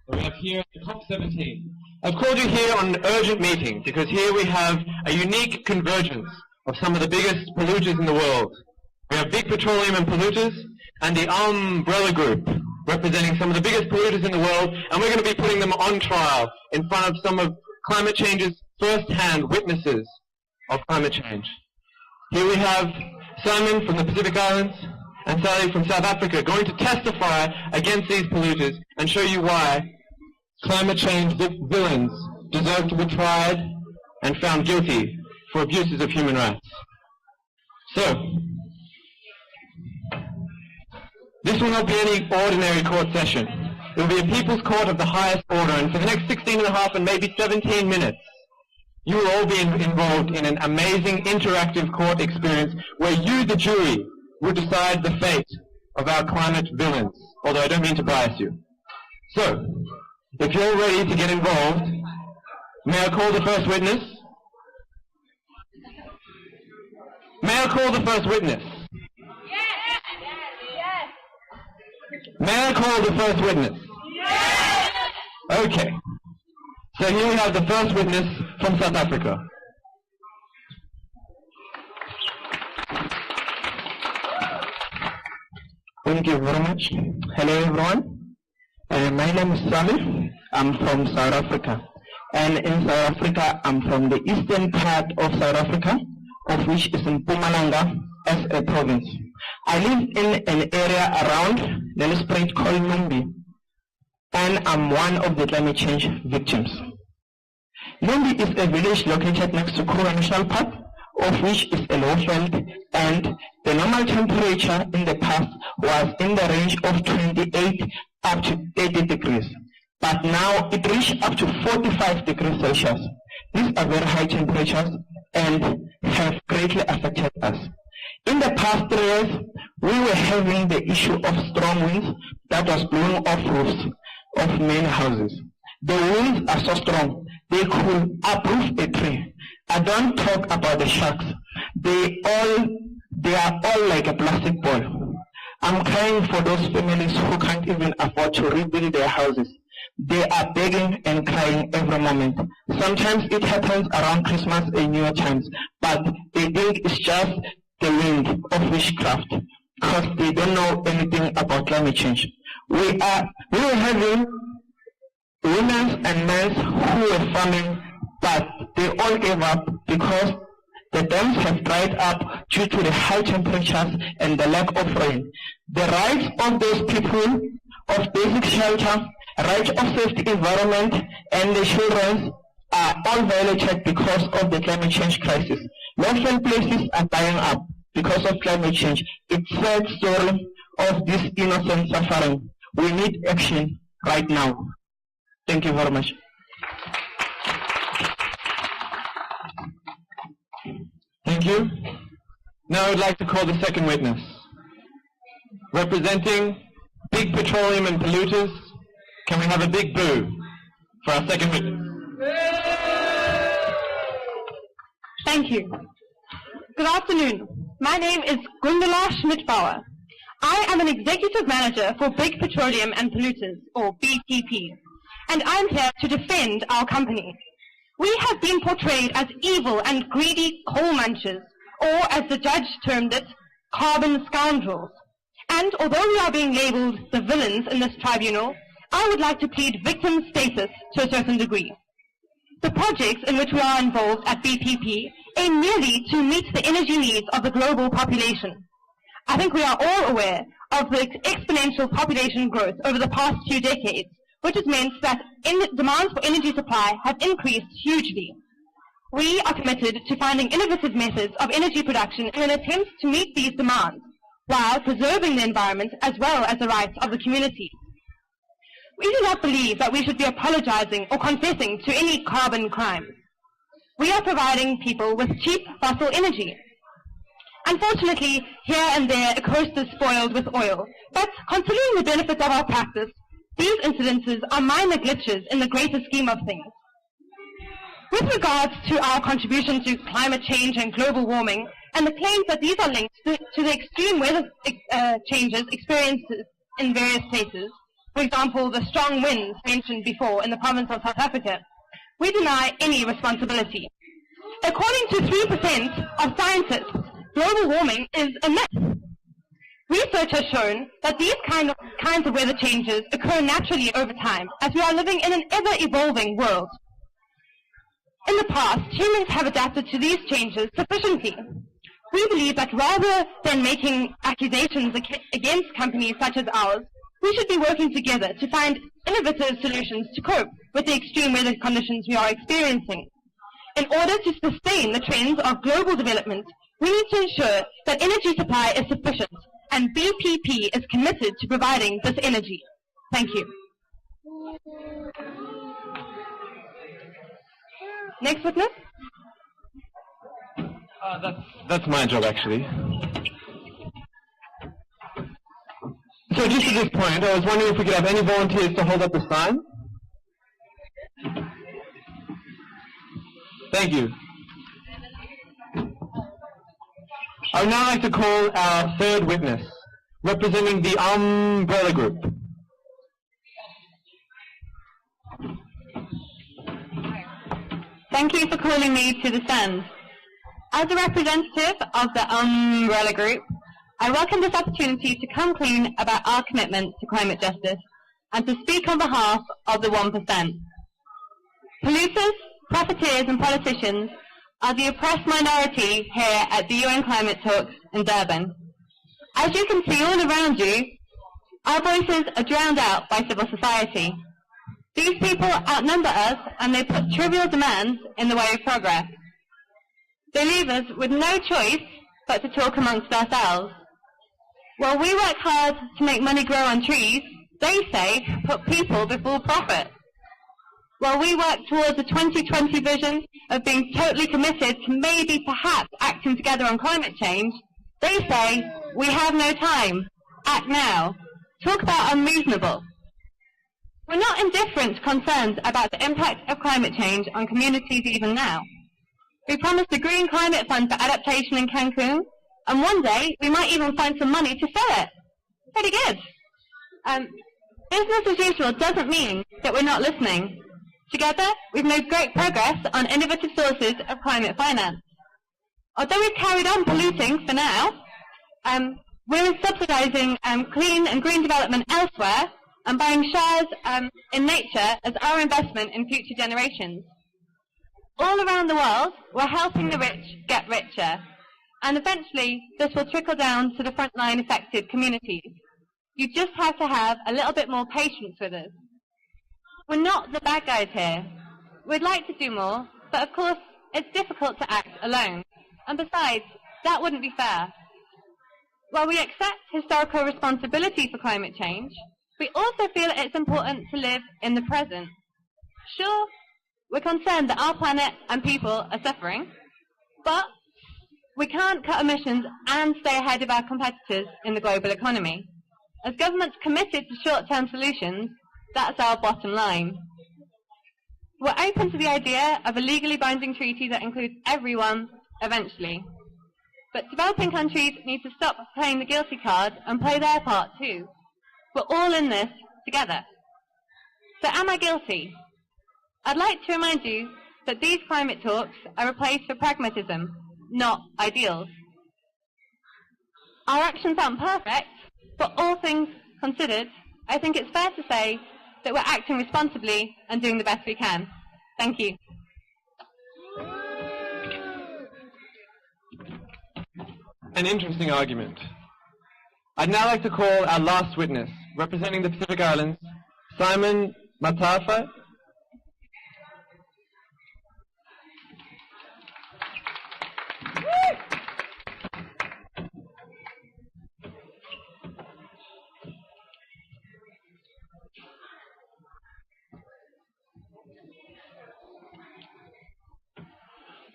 We have here at the COP17. I've called you here on an urgent meeting because here we have a unique convergence of some of the biggest polluters in the world. We have big petroleum and polluters and the umbrella group representing some of the biggest polluters in the world, and we're going to be putting them on trial in front of some of climate change's first-hand witnesses of climate change. Here we have Simon from the Pacific Islands and Sally from South Africa going to testify against these polluters and show you why climate change villains deserve to be tried and found guilty for abuses of human rights. So, this will not be any ordinary court session. It will be a people's court of the highest order, and for the next 16 and a half and maybe 17 minutes, you will all be involved in an amazing interactive court experience where you, the jury, will decide the fate of our climate villains, although I don't mean to bias you. So, if you're ready to get involved, may I call the first witness? May I call the first witness? May I call the first witness? Yes! Okay. So here we have the first witness from South Africa. Thank you very much. Hello everyone. My name is Sami. I'm from South Africa. And in South Africa, I'm from the eastern part of South Africa, of which is in Mpumalanga as a province. I live in an area around Nelspruit called Numbi, and I'm one of the climate change victims. Numbi is a village located next to Kruger National Park, of which is a low field, and the normal temperature in the past was in the range of 28 up to 30 degrees. But now it reached up to 45 degrees Celsius. These are very high temperatures and have greatly affected us. In the past 3 years, we were having the issue of strong winds that was blowing off roofs of many houses. The winds are so strong, they could uproot a tree. I don't talk about the sharks. They are all like a plastic ball. I'm crying for those families who can't even afford to rebuild their houses. They are begging and crying every moment. Sometimes it happens around Christmas and New Year times, but they think it's just the wind of witchcraft because they don't know anything about climate change. We were having women and men who were farming, but they all gave up because the dams have dried up due to the high temperatures and the lack of rain. The rights of those people of basic shelter, right of safety environment, and the children are all violated because of the climate change crisis. Local places are dying up because of climate change. It's a sad story of this innocent suffering. We need action right now. Thank you very much. Thank you. Now I would like to call the second witness. Representing big petroleum and polluters, can we have a big boo for our second witness? Thank you. Good afternoon. My name is Gundula Schmidbauer. I am an executive manager for Big Petroleum and Polluters, or BPP, and I'm here to defend our company. We have been portrayed as evil and greedy coal munchers, or as the judge termed it, carbon scoundrels. And although we are being labelled the villains in this tribunal, I would like to plead victim status to a certain degree. The projects in which we are involved at BPP aim merely to meet the energy needs of the global population. I think we are all aware of the exponential population growth over the past few decades, which has meant that demands for energy supply have increased hugely. We are committed to finding innovative methods of energy production in an attempt to meet these demands, while preserving the environment as well as the rights of the community. We do not believe that we should be apologizing or confessing to any carbon crimes. We are providing people with cheap fossil energy. Unfortunately, here and there a coast is spoiled with oil, but considering the benefits of our practice, these incidences are minor glitches in the greater scheme of things. With regards to our contribution to climate change and global warming, and the claims that these are linked to the extreme weather changes experienced in various places, for example, the strong winds mentioned before in the province of South Africa, we deny any responsibility. According to 3% of scientists, global warming is a myth. Research has shown that these kinds of weather changes occur naturally over time, as we are living in an ever-evolving world. In the past, humans have adapted to these changes sufficiently. We believe that rather than making accusations against companies such as ours, we should be working together to find innovative solutions to cope with the extreme weather conditions we are experiencing. In order to sustain the trends of global development, we need to ensure that energy supply is sufficient, and BPP is committed to providing this energy. Thank you. Next witness. That's my job, actually. So just at this point, I was wondering if we could have any volunteers to hold up the sign. Thank you. I would now like to call our third witness, representing the Umbrella Group. Thank you for calling me to the stand. As a representative of the Umbrella Group, I welcome this opportunity to come clean about our commitment to climate justice and to speak on behalf of the 1%. Polluters, profiteers and politicians are the oppressed minority here at the UN Climate Talks in Durban. As you can see all around you, our voices are drowned out by civil society. These people outnumber us and they put trivial demands in the way of progress. They leave us with no choice but to talk amongst ourselves. While we work hard to make money grow on trees, they say put people before profit. While we work towards a 2020 vision of being totally committed to maybe perhaps acting together on climate change, they say we have no time. Act now. Talk about unreasonable. We're not indifferent to concerns about the impact of climate change on communities even now. We promised a green climate fund for adaptation in Cancun, and one day we might even find some money to sell it. Pretty good. Business as usual doesn't mean that we're not listening. Together, we've made great progress on innovative sources of climate finance. Although we've carried on polluting for now, we're subsidizing clean and green development elsewhere and buying shares in nature as our investment in future generations. All around the world, we're helping the rich get richer, and eventually this will trickle down to the frontline affected communities. You just have to have a little bit more patience with us. We're not the bad guys here. We'd like to do more, but of course it's difficult to act alone, and besides, that wouldn't be fair. While we accept historical responsibility for climate change, we also feel it's important to live in the present. Sure, we're concerned that our planet and people are suffering, but we can't cut emissions and stay ahead of our competitors in the global economy. As governments committed to short-term solutions, that's our bottom line. We're open to the idea of a legally binding treaty that includes everyone eventually. But developing countries need to stop playing the guilty card and play their part too. We're all in this together. So am I guilty? I'd like to remind you that these climate talks are a place for pragmatism, not ideals. Our actions aren't perfect, but all things considered, I think it's fair to say that we're acting responsibly and doing the best we can. Thank you. An interesting argument. I'd now like to call our last witness, representing the Pacific Islands, Simon Matafa.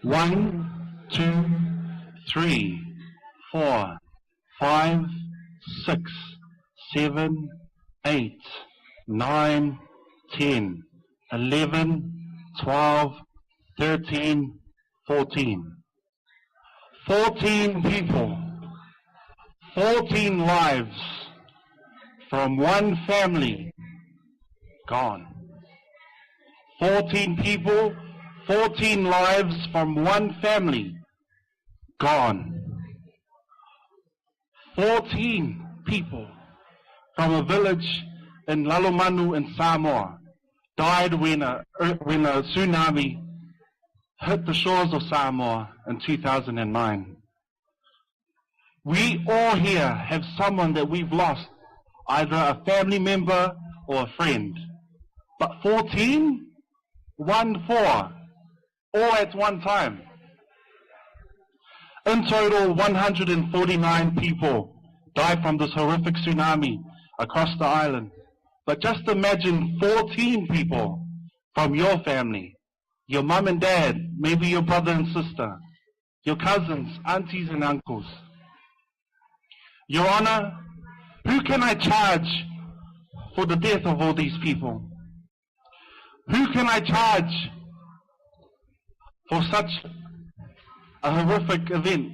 One, 2, 3, 4, 5, 6, 7, 8, 9, 10, 11, 12, 13, 14. 14 people, 14 lives from one family gone. 14 people, 14 lives from one family, gone. 14 people from a village in Lalomanu in Samoa died when a tsunami hit the shores of Samoa in 2009. We all here have someone that we've lost, either a family member or a friend. But 14? 1-4, all at one time. In total, 149 people died from this horrific tsunami across the island. But just imagine 14 people from your family, your mum and dad, maybe your brother and sister, your cousins, aunties and uncles. Your Honor, who can I charge for the death of all these people? Who can I charge for such a horrific event?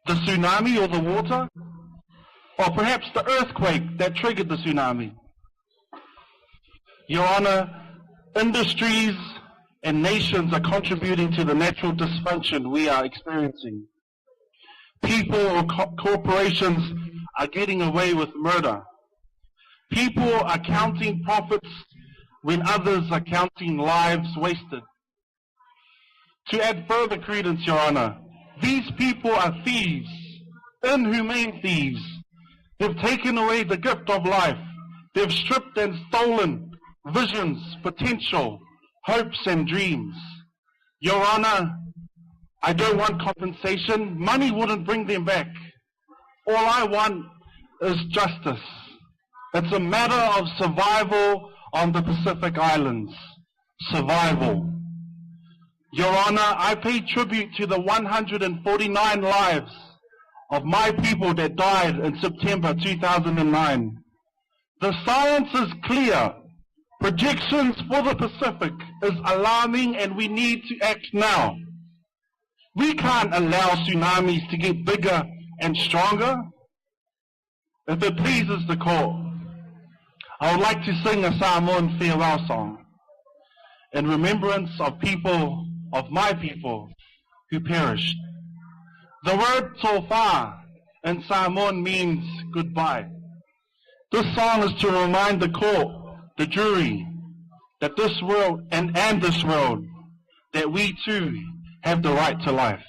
The tsunami or the water? Or perhaps the earthquake that triggered the tsunami? Your Honor, industries and nations are contributing to the natural dysfunction we are experiencing. People or corporations are getting away with murder. People are counting profits when others are counting lives wasted. To add further credence, Your Honor, these people are thieves, inhumane thieves. They've taken away the gift of life. They've stripped and stolen visions, potential, hopes and dreams. Your Honor, I don't want compensation. Money wouldn't bring them back. All I want is justice. It's a matter of survival on the Pacific Islands. Survival. Your Honor, I pay tribute to the 149 lives of my people that died in September 2009. The science is clear. Projections for the Pacific is alarming and we need to act now. We can't allow tsunamis to get bigger and stronger. If it pleases the court, I would like to sing a Samoan farewell song in remembrance of people, of my people, who perished. The word tofa in Samoan means goodbye. This song is to remind the court, the jury, that this world and this world, that we too have the right to life.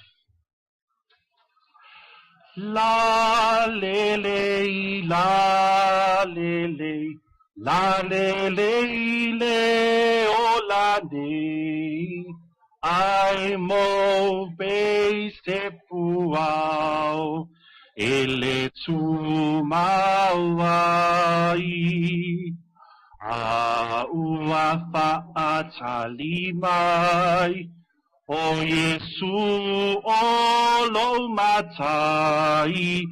La le le, la le le, la le le le, o la ne. I mo be se puao, ele tu mawai. A ua fa'a talimai, o Yesu o lo matai,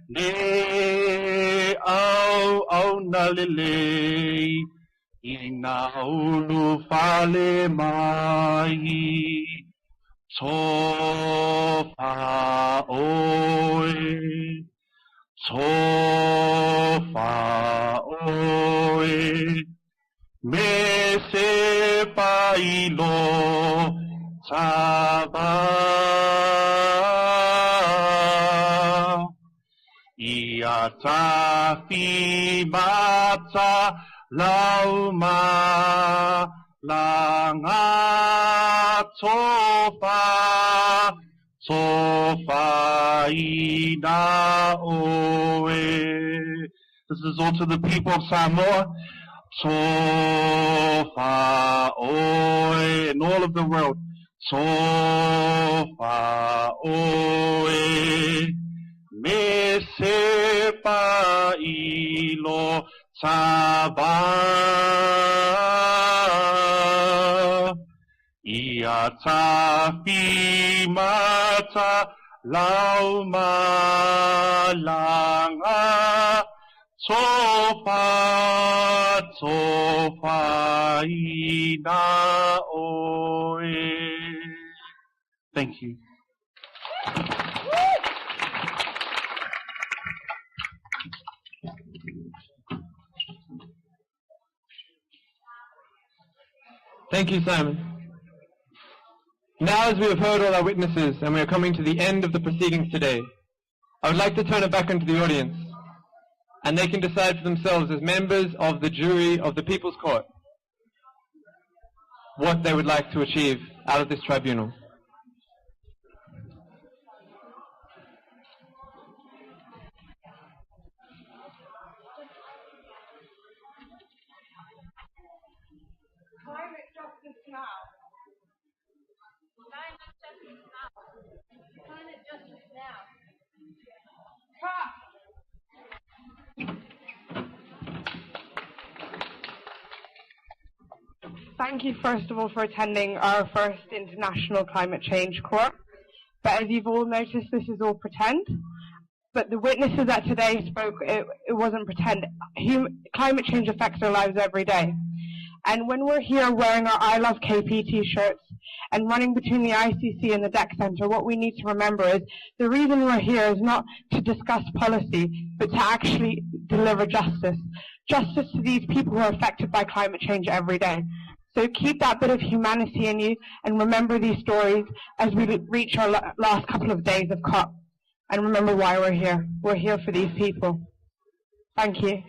ne au na lele, I na ulu fale mai, tofa oe, tofa oe, me se pailo taba, ia ta fi mata lauma langa tofa, tofa ina oe. This is all to the people of Samoa. Tofa oe, and all of the world. Tofa oe, me sepa ilo taba, ia tafi mata lauma langa, tofa, tofa ina oe. Thank you. Thank you, Simon. Now, as we have heard all our witnesses and we are coming to the end of the proceedings today, I would like to turn it back into the audience, and they can decide for themselves as members of the jury of the People's Court what they would like to achieve out of this tribunal. Climate justice now. Climate justice now. Climate justice now. Thank you, first of all, for attending our first International Climate Change Court. But as you've all noticed, this is all pretend. But the witnesses that today spoke, it wasn't pretend. Climate change affects our lives every day. And when we're here wearing our I Love KP t-shirts and running between the ICC and the DEC Centre, what we need to remember is the reason we're here is not to discuss policy, but to actually deliver justice. Justice to these people who are affected by climate change every day. So keep that bit of humanity in you and remember these stories as we reach our last couple of days of COP. And remember why we're here. We're here for these people. Thank you.